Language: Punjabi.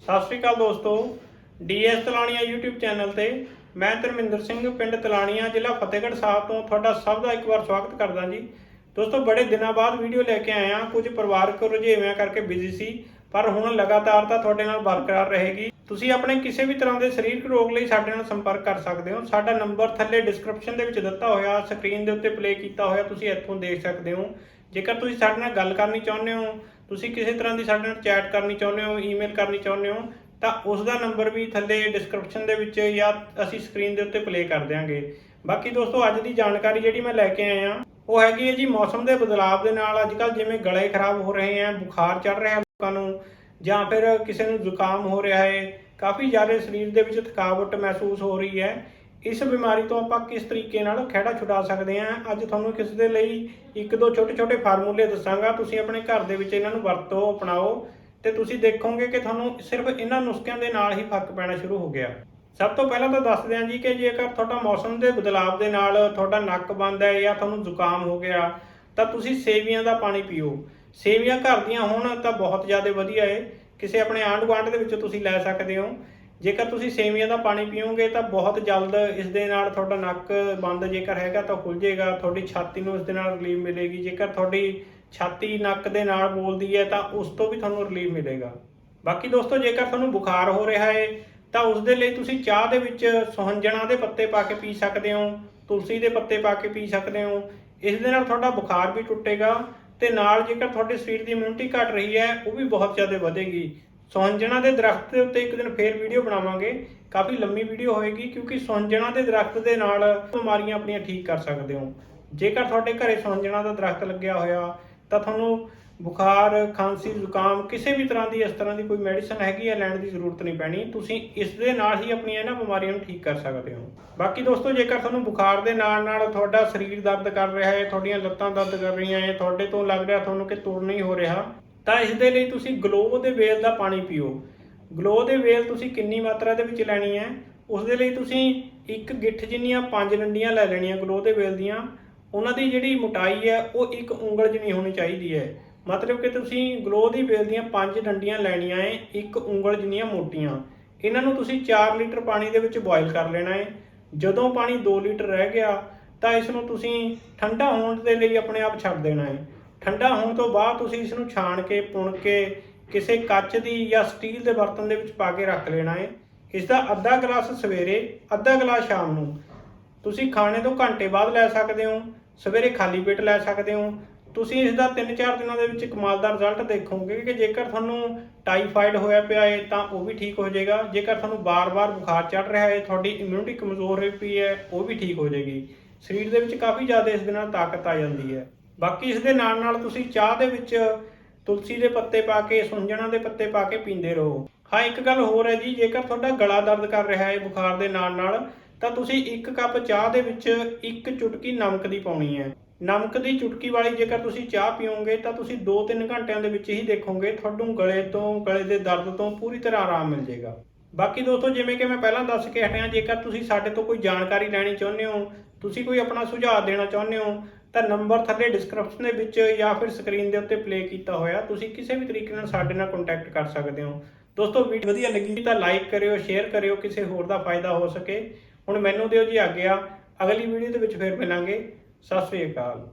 ਸਤਿ ਸ਼੍ਰੀ ਅਕਾਲ ਦੋਸਤੋ, dstalanian YouTube ਚੈਨਲ ਤੇ ਮੈਂ ਧਰਮਿੰਦਰ ਸਿੰਘ ਪਿੰਡ ਤਲਾਣੀਆਂ ਜ਼ਿਲ੍ਹਾ ਫਤਿਹਗੜ੍ਹ ਸਾਹਿਬ ਤੋਂ ਤੁਹਾਡਾ ਸਭ ਦਾ ਇੱਕ ਵਾਰ ਸਵਾਗਤ ਕਰਦਾ ਜੀ। ਦੋਸਤੋ, ਬੜੇ ਦਿਨਾਂ ਬਾਅਦ ਵੀਡੀਓ ਲੈ ਕੇ ਆਇਆ। ਕੁਝ ਪਰਿਵਾਰਕ ਰੁਝੇਵਿਆਂ ਕਰਕੇ ਬਿਜ਼ੀ ਸੀ, ਪਰ ਹੁਣ ਲਗਾਤਾਰ ਤਾਂ ਤੁਹਾਡੇ ਨਾਲ ਬਰਕਰਾਰ ਰਹੇਗੀ। ਤੁਸੀਂ ਆਪਣੇ ਕਿਸੇ ਵੀ ਤਰ੍ਹਾਂ ਦੇ ਸਰੀਰਕ ਰੋਗ ਲਈ ਸਾਡੇ ਨਾਲ ਸੰਪਰਕ ਕਰ ਸਕਦੇ ਹੋ। ਸਾਡਾ ਨੰਬਰ ਥੱਲੇ ਡਿਸਕ੍ਰਿਪਸ਼ਨ ਦੇ ਵਿੱਚ ਦਿੱਤਾ ਹੋਇਆ, ਸਕਰੀਨ ਦੇ ਉੱਤੇ ਪਲੇ ਕੀਤਾ ਹੋਇਆ, ਤੁਸੀਂ ਇੱਥੋਂ ਦੇਖ ਸਕਦੇ ਹੋ। ਜੇਕਰ ਤੁਸੀਂ ਸਾਡੇ ਨਾਲ ਗੱਲ ਕਰਨੀ ਚਾਹੁੰਦੇ ਹੋ, ਤੁਸੀਂ ਕਿਸੇ ਤਰ੍ਹਾਂ ਦੀ ਸਾਡੇ ਨਾਲ ਚੈਟ ਕਰਨੀ ਚਾਹੁੰਦੇ ਹੋ, ਈਮੇਲ ਕਰਨੀ ਚਾਹੁੰਦੇ ਹੋ, ਤਾਂ ਉਸ ਦਾ ਨੰਬਰ ਵੀ ਥੱਲੇ ਡਿਸਕ੍ਰਿਪਸ਼ਨ ਦੇ ਵਿੱਚ ਜਾਂ ਅਸੀਂ ਸਕਰੀਨ ਦੇ ਉੱਤੇ ਪਲੇ ਕਰ ਦਿਆਂਗੇ। ਬਾਕੀ ਦੋਸਤੋ, ਅੱਜ ਦੀ ਜਾਣਕਾਰੀ ਜਿਹੜੀ ਮੈਂ ਲੈ ਕੇ ਆਇਆ ਉਹ ਹੈਗੀ ਹੈ ਜੀ ਮੌਸਮ ਦੇ ਬਦਲਾਵ ਦੇ ਨਾਲ ਅੱਜ ਕੱਲ੍ਹ ਜਿਵੇਂ ਗਲੇ ਖਰਾਬ ਹੋ ਰਹੇ ਹੈ, ਬੁਖਾਰ ਚੜ ਰਿਹਾ ਲੋਕਾਂ ਨੂੰ, ਜਾਂ ਫਿਰ ਕਿਸੇ ਨੂੰ ਜ਼ੁਕਾਮ ਹੋ ਰਿਹਾ ਹੈ, ਕਾਫੀ ਜ਼ਿਆਦਾ ਸਰੀਰ ਦੇ ਵਿੱਚ ਥਕਾਵਟ ਮਹਿਸੂਸ ਹੋ ਰਹੀ ਹੈ। ਇਸ ਬਿਮਾਰੀ ਤੋਂ ਆਪਾਂ ਕਿਸ ਤਰੀਕੇ ਨਾਲ ਖਹਿੜਾ ਛੁਡਾ ਸਕਦੇ ਹਾਂ, ਅੱਜ ਤੁਹਾਨੂੰ ਕਿਸ ਦੇ ਲਈ ਇੱਕ ਦੋ ਛੋਟੇ ਛੋਟੇ ਫਾਰਮੂਲੇ ਦੱਸਾਂਗਾ। ਤੁਸੀਂ ਆਪਣੇ ਘਰ ਦੇ ਵਿੱਚ ਇਹਨਾਂ ਨੂੰ ਵਰਤੋ, ਅਪਣਾਓ, ਤੇ ਤੁਸੀਂ ਦੇਖੋਗੇ ਕਿ ਤੁਹਾਨੂੰ ਸਿਰਫ ਇਹਨਾਂ ਨੁਸਖਿਆਂ ਦੇ ਨਾਲ ਹੀ ਫਰਕ ਪੈਣਾ ਸ਼ੁਰੂ ਹੋ ਗਿਆ। ਸਭ ਤੋਂ ਪਹਿਲਾਂ ਤਾਂ ਦੱਸਦੇ ਹਾਂ ਜੀ ਕਿ ਜੇਕਰ ਤੁਹਾਡਾ ਮੌਸਮ ਦੇ ਬਦਲਾਵ ਦੇ ਨਾਲ ਤੁਹਾਡਾ ਨੱਕ ਬੰਦ ਹੈ ਜਾਂ ਤੁਹਾਨੂੰ ਜ਼ੁਕਾਮ ਹੋ ਗਿਆ, ਤਾਂ ਤੁਸੀਂ ਸੇਵੀਆਂ ਦਾ ਪਾਣੀ ਪੀਓ। ਸੇਵੀਆਂ ਘਰ ਦੀਆਂ ਹੋਣ ਤਾਂ ਬਹੁਤ ਜ਼ਿਆਦਾ ਵਧੀਆ ਹੈ। ਕਿਸੇ ਆਪਣੇ ਆਂਢ ਗੁਆਂਢ ਦੇ ਵਿੱਚੋਂ ਤੁਸੀਂ ਲੈ ਸਕਦੇ ਹੋ। ਜੇਕਰ ਤੁਸੀਂ ਸੇਵੀਆਂ ਦਾ ਪਾਣੀ ਪੀਓਗੇ ਤਾਂ ਬਹੁਤ ਜਲਦ ਇਸ ਦੇ ਨਾਲ ਤੁਹਾਡਾ ਨੱਕ ਬੰਦ ਜੇਕਰ ਹੈਗਾ ਤਾਂ ਖੁੱਲ੍ਹ ਜਾਏਗਾ, ਤੁਹਾਡੀ ਛਾਤੀ ਨੂੰ ਇਸ ਦੇ ਨਾਲ ਰਿਲੀਫ ਮਿਲੇਗੀ। ਜੇਕਰ ਤੁਹਾਡੀ ਛਾਤੀ ਨੱਕ ਦੇ ਨਾਲ ਬੋਲਦੀ ਹੈ ਤਾਂ ਉਸ ਤੋਂ ਵੀ ਤੁਹਾਨੂੰ ਰਿਲੀਫ ਮਿਲੇਗਾ। ਬਾਕੀ ਦੋਸਤੋ, ਜੇਕਰ ਤੁਹਾਨੂੰ ਬੁਖਾਰ ਹੋ ਰਿਹਾ ਹੈ ਤਾਂ ਉਸ ਦੇ ਲਈ ਤੁਸੀਂ ਚਾਹ ਦੇ ਵਿੱਚ ਸੁਹੰਜਣਾ ਦੇ ਪੱਤੇ ਪਾ ਕੇ ਪੀ ਸਕਦੇ ਹੋ, ਤੁਲਸੀ ਦੇ ਪੱਤੇ ਪਾ ਕੇ ਪੀ ਸਕਦੇ ਹੋ। ਇਸ ਦੇ ਨਾਲ ਤੁਹਾਡਾ ਬੁਖਾਰ ਵੀ ਟੁੱਟੇਗਾ ਤੇ ਨਾਲ ਜੇਕਰ ਤੁਹਾਡੇ ਸਰੀਰ ਦੀ ਇਮਿਊਨਿਟੀ ਘਟ ਰਹੀ ਹੈ ਉਹ ਵੀ ਬਹੁਤ ਜ਼ਿਆਦਾ ਵਧੇਗੀ। ਸੁਹੰਜਣਾ ਦੇ ਦਰਖਤ ਦੇ ਉੱਤੇ ਇੱਕ ਦਿਨ ਫੇਰ ਵੀਡੀਓ ਬਣਾਵਾਂਗੇ, ਕਾਫੀ ਲੰਮੀ ਵੀਡੀਓ ਹੋਏਗੀ, ਕਿਉਂਕਿ ਸੁਹੰਜਣਾ ਦੇ ਦਰਖਤ ਦੇ ਨਾਲ ਬਿਮਾਰੀਆਂ ਆਪਣੀਆਂ ਠੀਕ ਕਰ ਸਕਦੇ ਹੋ। ਜੇਕਰ ਤੁਹਾਡੇ ਘਰੇ ਸੁਹੰਜਣਾ ਦਾ ਦਰਖਤ ਲੱਗਿਆ ਹੋਇਆ ਤਾਂ ਤੁਹਾਨੂੰ ਬੁਖਾਰ, ਖਾਂਸੀ, ਜ਼ੁਕਾਮ, ਕਿਸੇ ਵੀ ਤਰ੍ਹਾਂ ਦੀ ਇਸ ਤਰ੍ਹਾਂ ਦੀ ਕੋਈ ਮੈਡੀਸਨ ਹੈਗੀ ਹੈ ਲੈਣ ਦੀ ਜ਼ਰੂਰਤ ਨਹੀਂ ਪੈਣੀ। ਤੁਸੀਂ ਇਸ ਦੇ ਨਾਲ ਹੀ ਆਪਣੀਆਂ ਇਹਨਾਂ ਬਿਮਾਰੀਆਂ ਨੂੰ ਠੀਕ ਕਰ ਸਕਦੇ ਹੋ। ਬਾਕੀ ਦੋਸਤੋ, ਜੇਕਰ ਤੁਹਾਨੂੰ ਬੁਖਾਰ ਦੇ ਨਾਲ ਨਾਲ ਤੁਹਾਡਾ ਸਰੀਰ ਦਰਦ ਕਰ ਰਿਹਾ ਹੈ, ਤੁਹਾਡੀਆਂ ਲੱਤਾਂ ਦਰਦ ਕਰ ਰਹੀਆਂ ਹੈ, ਤੁਹਾਡੇ ਤੋਂ ਲੱਗ ਰਿਹਾ ਤੁਹਾਨੂੰ ਕਿ ਤੁਰ ਨਹੀਂ ਹੋ ਰਿਹਾ, ਤਾਂ ਇਸ ਦੇ ਲਈ ਤੁਸੀਂ ਗਲੋ ਦੇ ਵੇਲ ਦਾ ਪਾਣੀ ਪੀਓ। ਗਲੋ ਦੇ ਵੇਲ ਤੁਸੀਂ ਕਿੰਨੀ ਮਾਤਰਾ ਦੇ ਵਿੱਚ ਲੈਣੀ ਹੈ, ਉਸ ਦੇ ਲਈ ਤੁਸੀਂ ਇੱਕ ਗਿੱਠ ਜਿੰਨੀਆਂ 5 ਡੰਡੀਆਂ ਲੈ ਲੈਣੀਆਂ ਗਲੋ ਦੇ ਵੇਲ ਦੀਆਂ। ਉਹਨਾਂ ਦੀ ਜਿਹੜੀ ਮੋਟਾਈ ਹੈ ਉਹ 1 ਉਂਗਲ ਜਿੰਨੀ ਹੋਣੀ ਚਾਹੀਦੀ ਹੈ। ਮਤਲਬ ਕਿ ਤੁਸੀਂ ਗਲੋ ਦੀ ਵੇਲ ਦੀਆਂ 5 ਡੰਡੀਆਂ ਲੈਣੀਆਂ ਹੈ, 1 ਉਂਗਲ ਜਿੰਨੀਆਂ ਮੋਟੀਆਂ। ਇਹਨਾਂ ਨੂੰ ਤੁਸੀਂ 4 ਲੀਟਰ ਪਾਣੀ ਦੇ ਵਿੱਚ ਬੋਇਲ ਕਰ ਲੈਣਾ ਹੈ। ਜਦੋਂ ਪਾਣੀ 2 ਲੀਟਰ ਰਹਿ ਗਿਆ ਤਾਂ ਇਸ ਨੂੰ ਤੁਸੀਂ ਠੰਡਾ ਹੋਣ ਦੇ ਲਈ ਆਪਣੇ ਆਪ ਛੱਡ ਦੇਣਾ ਹੈ। ਠੰਡਾ ਹੋਣ ਤੋਂ ਬਾਅਦ ਤੁਸੀਂ ਇਸ ਨੂੰ ਛਾਣ ਕੇ, ਪੁਣ ਕੇ ਕਿਸੇ ਕੱਚ ਦੀ ਜਾਂ ਸਟੀਲ ਦੇ ਬਰਤਨ ਦੇ ਵਿੱਚ ਪਾ ਕੇ ਰੱਖ ਲੈਣਾ ਹੈ। ਇਸ ਦਾ ਅੱਧਾ ਗਲਾਸ ਸਵੇਰੇ, ਅੱਧਾ ਗਲਾਸ ਸ਼ਾਮ ਨੂੰ। ਤੁਸੀਂ ਖਾਣੇ ਤੋਂ ਘੰਟੇ ਬਾਅਦ ਲੈ ਸਕਦੇ ਹੋ, ਸਵੇਰੇ ਖਾਲੀ ਪੇਟ ਲੈ ਸਕਦੇ ਹੋ। ਤੁਸੀਂ ਇਸ ਦਾ 3-4 ਦਿਨਾਂ ਦੇ ਵਿੱਚ ਕਮਾਲ ਦਾ ਰਿਜ਼ਲਟ ਦੇਖੋਗੇ ਕਿ ਜੇਕਰ ਤੁਹਾਨੂੰ ਟਾਈਫਾਈਡ ਹੋਇਆ ਪਿਆ ਹੈ ਤਾਂ ਉਹ ਵੀ ਠੀਕ ਹੋ ਜਾਏਗਾ। ਜੇਕਰ ਤੁਹਾਨੂੰ ਬਾਰ-ਬਾਰ ਬੁਖਾਰ ਚੜ ਰਿਹਾ ਹੈ, ਤੁਹਾਡੀ ਇਮਿਊਨਿਟੀ ਕਮਜ਼ੋਰ ਹੋਈ ਪਈ ਹੈ, ਉਹ ਵੀ ਠੀਕ ਹੋ ਜਾਏਗੀ। ਸਰੀਰ ਦੇ ਵਿੱਚ ਕਾਫੀ ਜ਼ਿਆਦਾ ਇਸ ਦੇ ਨਾਲ ਤਾਕਤ ਆ ਜਾਂਦੀ ਹੈ। ਬਾਕੀ ਇਸ ਦੇ ਨਾਲ ਨਾਲ ਤੁਸੀਂ ਚਾਹ ਦੇ ਵਿੱਚ ਤੁਲਸੀ ਦੇ ਪੱਤੇ ਪਾ ਕੇ, ਸੁੰਜਣਾ ਦੇ ਪੱਤੇ ਪਾ ਕੇ ਪੀਂਦੇ ਰਹੋ। ਹਾਂ, ਇੱਕ ਗੱਲ ਹੋਰ ਹੈ ਜੀ, ਜੇਕਰ ਤੁਹਾਡਾ ਗਲਾ ਦਰਦ ਕਰ ਰਿਹਾ ਹੈ ਬੁਖਾਰ ਦੇ ਨਾਲ ਨਾਲ, ਤਾਂ ਤੁਸੀਂ 1 ਕੱਪ ਚਾਹ ਦੇ ਵਿੱਚ 1 ਚੁਟਕੀ ਨਮਕ ਦੀ ਪਾਉਣੀ ਹੈ। ਨਮਕ ਦੀ ਚੁਟਕੀ ਵਾਲੀ ਜੇਕਰ ਤੁਸੀਂ ਚਾਹ ਪੀਓਗੇ ਤਾਂ ਤੁਸੀਂ 2-3 ਘੰਟਿਆਂ ਦੇ ਵਿੱਚ ਹੀ ਦੇਖੋਗੇ ਤੁਹਾਨੂੰ ਗਲੇ ਦੇ ਦਰਦ ਤੋਂ ਪੂਰੀ ਤਰ੍ਹਾਂ ਆਰਾਮ ਮਿਲ ਜਾਏਗਾ। ਬਾਕੀ ਦੋਸਤੋ, ਜਿਵੇਂ ਕਿ ਮੈਂ ਪਹਿਲਾਂ ਦੱਸ ਕੇ ਹਟਿਆ, ਜੇਕਰ ਤੁਸੀਂ ਸਾਡੇ ਤੋਂ ਕੋਈ ਜਾਣਕਾਰੀ ਲੈਣੀ ਚਾਹੁੰਦੇ ਹੋ, ਤੁਸੀਂ ਕੋਈ ਆਪਣਾ ਸੁਝਾਅ ਦੇਣਾ ਚਾਹੁੰਦੇ ਹੋ, ਤਾਂ ਨੰਬਰ ਥੱਲੇ ਡਿਸਕ੍ਰਿਪਸ਼ਨ ਦੇ ਵਿੱਚ ਜਾਂ ਫਿਰ ਸਕਰੀਨ ਦੇ ਉੱਤੇ ਪਲੇ ਕੀਤਾ ਹੋਇਆ, ਤੁਸੀਂ ਕਿਸੇ ਵੀ ਤਰੀਕੇ ਨਾਲ ਸਾਡੇ ਨਾਲ ਕੰਟੈਕਟ ਕਰ ਸਕਦੇ ਹੋ। ਦੋਸਤੋ, ਵੀਡੀਓ ਵਧੀਆ ਲੱਗੀ ਤਾਂ ਲਾਈਕ ਕਰਿਓ, ਸ਼ੇਅਰ ਕਰਿਓ, ਕਿਸੇ ਹੋਰ ਦਾ ਫਾਇਦਾ ਹੋ ਸਕੇ। ਹੁਣ ਮੈਨੂੰ ਦਿਓ ਜੀ ਆਗਿਆ, ਅਗਲੀ ਵੀਡੀਓ ਦੇ ਵਿੱਚ ਫਿਰ ਮਿਲਾਂਗੇ। ਸਤਿ ਸ਼੍ਰੀ ਅਕਾਲ।